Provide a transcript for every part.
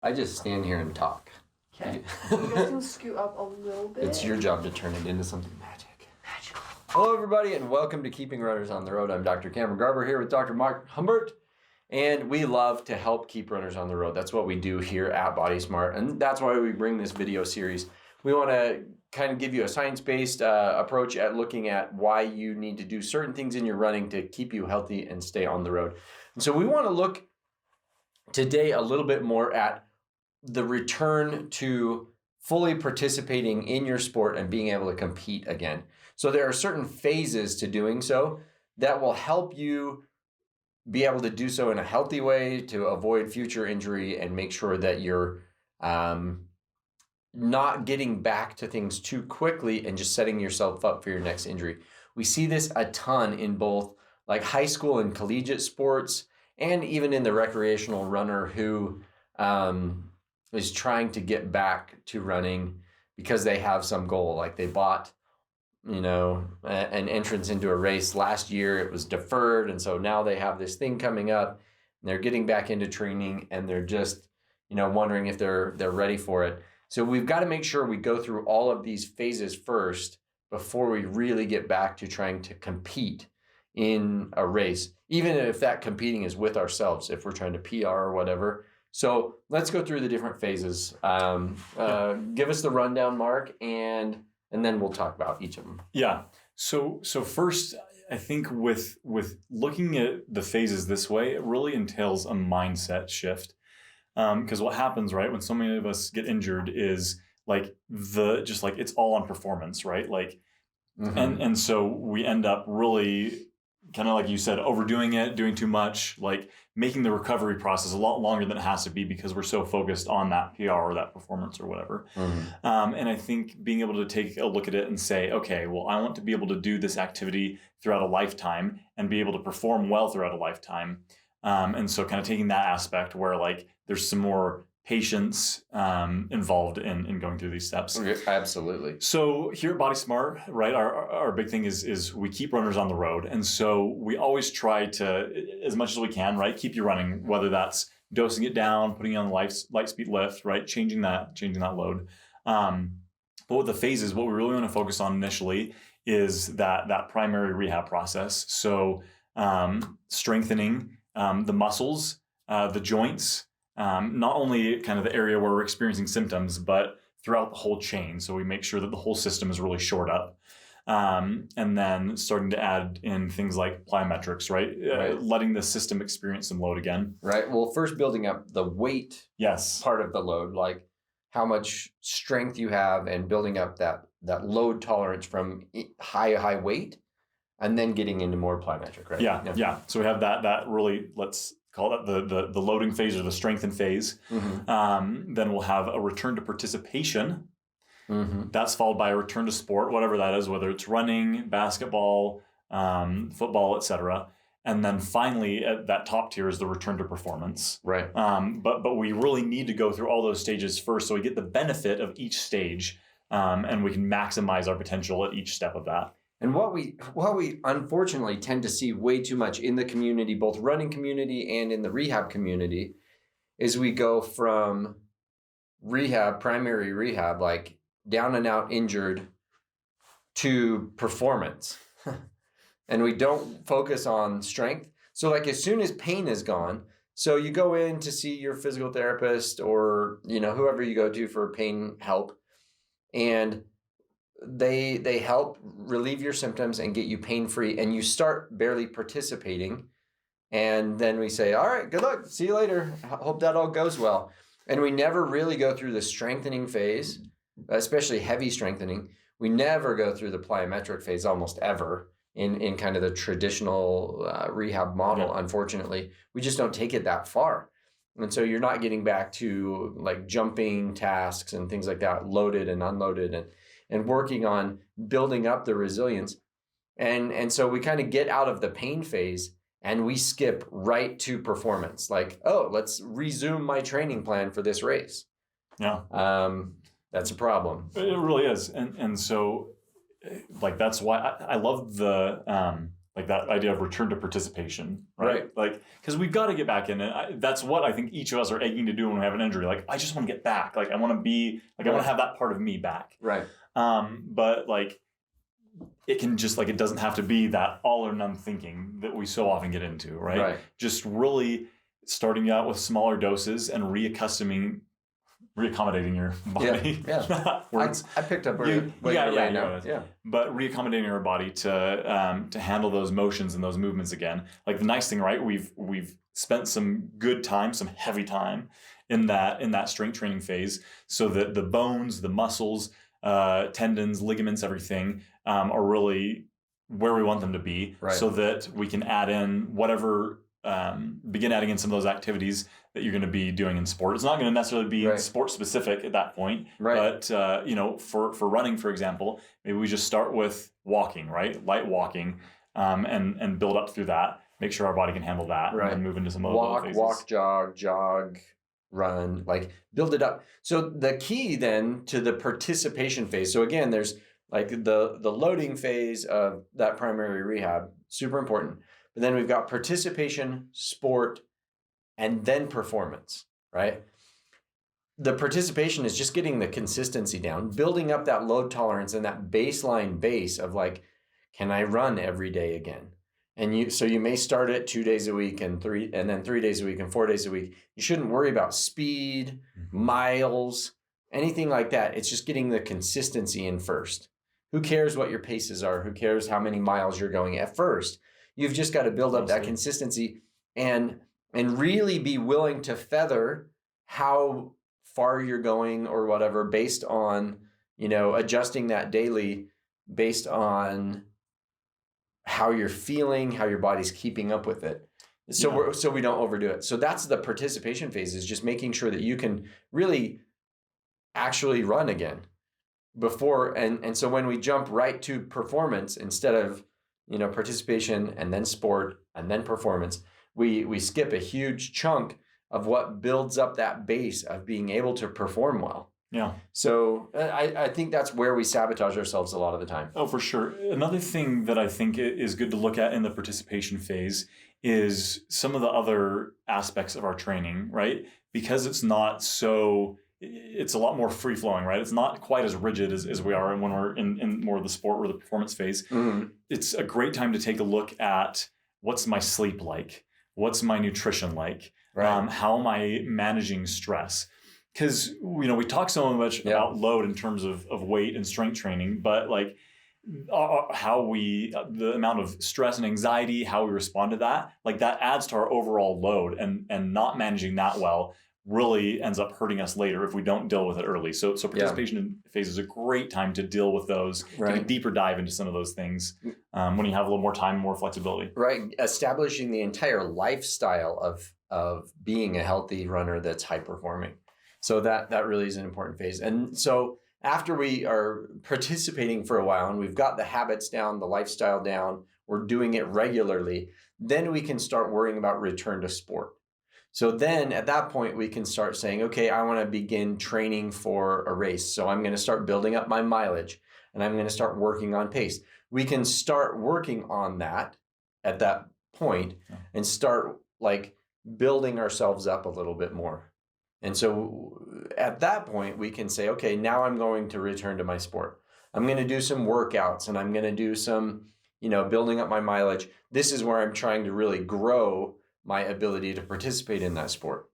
I just stand here and talk. Okay. You guys can scoot up a little bit. It's your job to turn it into something Magical. Hello, everybody, and welcome to Keeping Runners on the Road. I'm Dr. Cameron Garber here with Dr. Mark Humbert, and we love to help keep runners on the road. That's what we do here at Body Smart, and that's why we bring this video series. We want to kind of give you a science-based approach at looking at why you need to do certain things in your running to keep you healthy and stay on the road. And so we want to look today a little bit more at the return to fully participating in your sport and being able to compete again. So there are certain phases to doing so that will help you be able to do so in a healthy way to avoid future injury and make sure that you're not getting back to things too quickly and just setting yourself up for your next injury. We see this a ton in both like high school and collegiate sports, and even in the recreational runner who is trying to get back to running because they have some goal. Like they bought, an entrance into a race last year, it was deferred. And so now they have this thing coming up and they're getting back into training and they're just, wondering if they're ready for it. So we've got to make sure we go through all of these phases first before we really get back to trying to compete in a race, even if that competing is with ourselves, if we're trying to PR or whatever. So let's go through the different phases. Give us the rundown, Mark, and then we'll talk about each of them. Yeah. So first, I think with looking at the phases this way, it really entails a mindset shift. Because what happens, right, when so many of us get injured is it's all on performance, right? And so we end up really kind of like you said, overdoing it, doing too much, like making the recovery process a lot longer than it has to be because we're so focused on that PR or that performance or whatever. And I think being able to take a look at it and say, okay, well, I want to be able to do this activity throughout a lifetime and be able to perform well throughout a lifetime. And so kind of taking that aspect where like there's some more patience involved in going through these steps. Absolutely. So here at Body Smart, right, our big thing is we keep runners on the road. And so we always try to, as much as we can, right, keep you running, whether that's dosing it down, putting you on light speed lift, right, changing that load. But with the phases, what we really want to focus on initially is that primary rehab process. So strengthening the muscles, the joints, not only kind of the area where we're experiencing symptoms, but throughout the whole chain. So we make sure that the whole system is really shored up. And then starting to add in things like plyometrics, right? Letting the system experience some load again. Right. Well, first building up the weight part of the load, like how much strength you have and building up that load tolerance from high weight and then getting into more plyometric, right? Yeah. So we have that really, let's call that the loading phase or the strengthen phase. Then we'll have a return to participation. That's followed by a return to sport, whatever that is, whether it's running, basketball, football, etc. And then finally, at that top tier is the return to performance. Right. But we really need to go through all those stages first so we get the benefit of each stage and we can maximize our potential at each step of that. And what we unfortunately tend to see way too much in the community, both running community and in the rehab community, is we go from primary rehab, like down and out injured, to performance. And we don't focus on strength. So like as soon as pain is gone, so you go in to see your physical therapist or, whoever you go to for pain help, and they help relieve your symptoms and get you pain-free, and you start barely participating. And then we say, all right, good luck. See you later. Hope that all goes well. And we never really go through the strengthening phase, especially heavy strengthening. We never go through the plyometric phase almost ever in kind of the traditional rehab model. Unfortunately, we just don't take it that far. And so you're not getting back to like jumping tasks and things like that, loaded and unloaded, and working on building up the resilience. And so we kind of get out of the pain phase and we skip right to performance. Like, oh, let's resume my training plan for this race. Yeah. That's a problem. It really is. And so like, that's why I love the like that idea of return to participation, right? Like, because we've got to get back in it. That's what I think each of us are aching to do when we have an injury. Like, I just want to get back. Like, I want to be, like, I want to have that part of me back. Right. But like, it can just, like, it doesn't have to be that all or none thinking that we so often get into, right? Just really starting out with smaller doses and reaccommodating your body. Yeah. I picked up where yeah. But reaccommodating our body to handle those motions and those movements again. Like the nice thing, right? We've spent some good time, some heavy time in that strength training phase, so that the bones, the muscles, tendons, ligaments, everything are really where we want them to be, so that we can add in whatever, begin adding in some of those activities that you're going to be doing in sport. It's not going to necessarily be sport specific at that point, but for running, for example, maybe we just start with walking, right? Light walking, and build up through that. Make sure our body can handle that, and then move into some other phases. Walk, jog, run, like build it up. So the key then to the participation phase. So again, there's like the loading phase of that primary rehab, super important. But then we've got participation, sport, and then performance, right? The participation is just getting the consistency down, building up that load tolerance and that baseline base of like, can I run every day again? And you may start it 2 days a week and then 3 days a week and 4 days a week. You shouldn't worry about speed, miles, anything like that. It's just getting the consistency in first. Who cares what your paces are? Who cares how many miles you're going at first? You've just got to build up that consistency and really be willing to feather how far you're going or whatever based on, adjusting that daily based on how you're feeling, how your body's keeping up with it. So we don't overdo it. So that's the participation phase, is just making sure that you can really actually run again before. And so when we jump right to performance instead of, participation and then sport and then performance, we skip a huge chunk of what builds up that base of being able to perform well. Yeah. So I think that's where we sabotage ourselves a lot of the time. Oh, for sure. Another thing that I think is good to look at in the participation phase is some of the other aspects of our training, right? Because it's a lot more free flowing, right? It's not quite as rigid as we are when we're in more of the sport or the performance phase. Mm-hmm. It's a great time to take a look at what's my sleep like? What's my nutrition like? How am I managing stress? Because, we talk so much about load in terms of weight and strength training, but like the amount of stress and anxiety, how we respond to that, like that adds to our overall load, and not managing that well really ends up hurting us later if we don't deal with it early. So participation phase is a great time to deal with those, take a deeper dive into some of those things when you have a little more time, more flexibility. Right. Establishing the entire lifestyle of being a healthy runner that's high performing. So that really is an important phase. And so after we are participating for a while and we've got the habits down, the lifestyle down, we're doing it regularly, then we can start worrying about return to sport. So then at that point, we can start saying, okay, I want to begin training for a race. So I'm going to start building up my mileage and I'm going to start working on pace. We can start working on that at that point and start like building ourselves up a little bit more. And so at that point, we can say, okay, now I'm going to return to my sport. I'm going to do some workouts and I'm going to do some, building up my mileage. This is where I'm trying to really grow my ability to participate in that sport.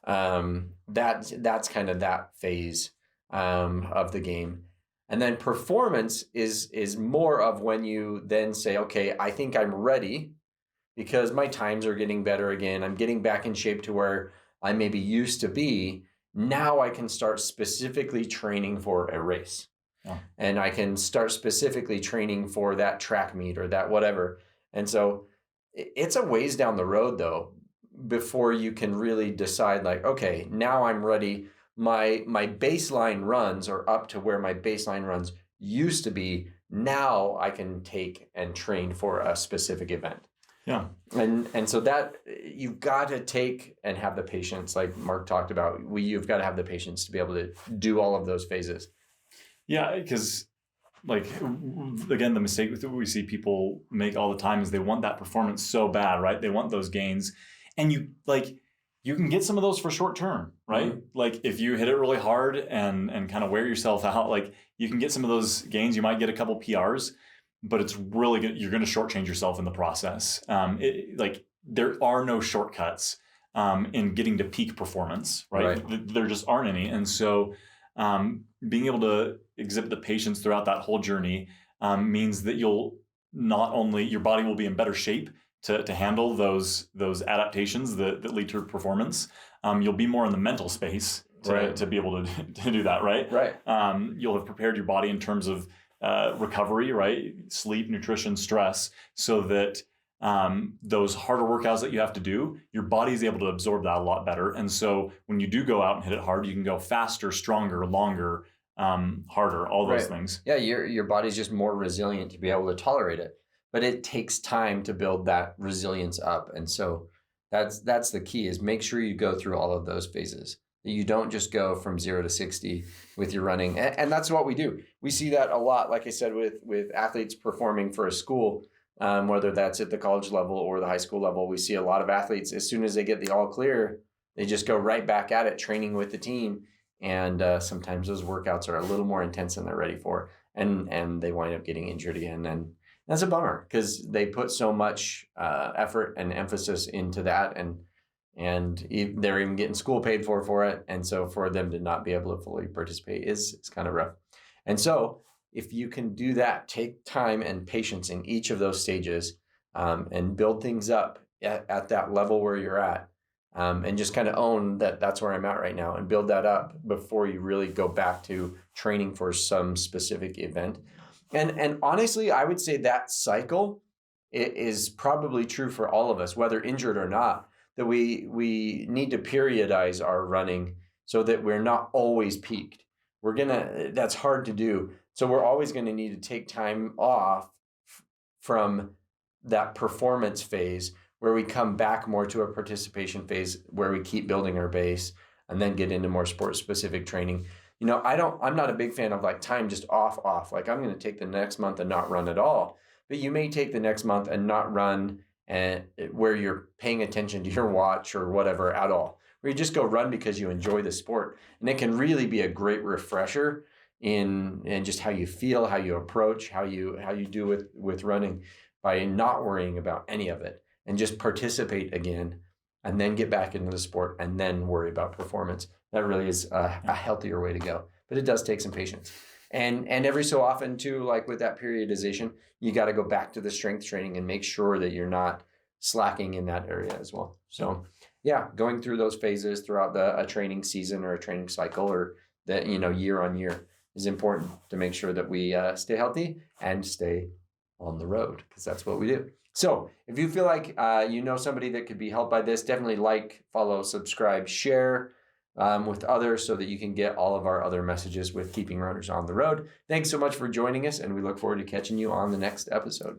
That's kind of that phase of the game. And then performance is more of when you then say, okay, I think I'm ready because my times are getting better again. I'm getting back in shape to where I maybe used to be. Now I can start specifically training for a race. Oh. And I can start specifically training for that track meet or that whatever. And so it's a ways down the road, though, before you can really decide like, okay, now I'm ready. My baseline runs are up to where my baseline runs used to be. Now I can take and train for a specific event. Yeah. And so that you've got to take and have the patience, like Mark talked about. You've got to have the patience to be able to do all of those phases. Yeah, because like, again, the mistake that we see people make all the time is they want that performance so bad, right? They want those gains. And you can get some of those for short term, right? Mm-hmm. Like if you hit it really hard and kind of wear yourself out, like you can get some of those gains. You might get a couple PRs, but it's really good. You're going to shortchange yourself in the process. Like there are no shortcuts in getting to peak performance, right? There just aren't any. And so being able to exhibit the patience throughout that whole journey means that you'll not only, your body will be in better shape to handle those adaptations that lead to performance. You'll be more in the mental space to be able to do that, right? Right. You'll have prepared your body in terms of recovery, right? Sleep, nutrition, stress, so that those harder workouts that you have to do, your body's able to absorb that a lot better. And so when you do go out and hit it hard, you can go faster, stronger, longer, harder, all those things. Yeah, your body's just more resilient to be able to tolerate it. But it takes time to build that resilience up. And so that's the key, is make sure you go through all of those phases. You don't just go from 0 to 60 with your running. And that's what we do. We see that a lot, like I said, with athletes performing for a school, whether that's at the college level or the high school level. We see a lot of athletes, as soon as they get the all clear, they just go right back at it, training with the team. And sometimes those workouts are a little more intense than they're ready for. And they wind up getting injured again. And that's a bummer, because they put so much effort and emphasis into that, and they're even getting school paid for it. And so for them to not be able to fully participate is kind of rough. And so if you can do that, take time and patience in each of those stages, and build things up at that level where you're at, and just kind of own that that's where I'm at right now, and build that up before you really go back to training for some specific event. And honestly, I would say that cycle is probably true for all of us, whether injured or not, that we need to periodize our running so that we're not always peaked. That's hard to do. So we're always going to need to take time off from that performance phase, where we come back more to a participation phase, where we keep building our base and then get into more sport specific training. I'm not a big fan of like time just off. Like I'm going to take the next month and not run at all. But you may take the next month and not run, and where you're paying attention to your watch or whatever at all, where you just go run because you enjoy the sport. And it can really be a great refresher in just how you feel, how you approach, how you do with running, by not worrying about any of it and just participate again, and then get back into the sport and then worry about performance. That really is a healthier way to go. But it does take some patience. And every so often too, like with that periodization, you got to go back to the strength training and make sure that you're not slacking in that area as well. So yeah, going through those phases throughout a training season or a training cycle, or that, year on year, is important to make sure that we stay healthy and stay on the road, because that's what we do. So if you feel like somebody that could be helped by this, definitely like, follow, subscribe, share with others, so that you can get all of our other messages with keeping runners on the road. Thanks so much for joining us, and we look forward to catching you on the next episode.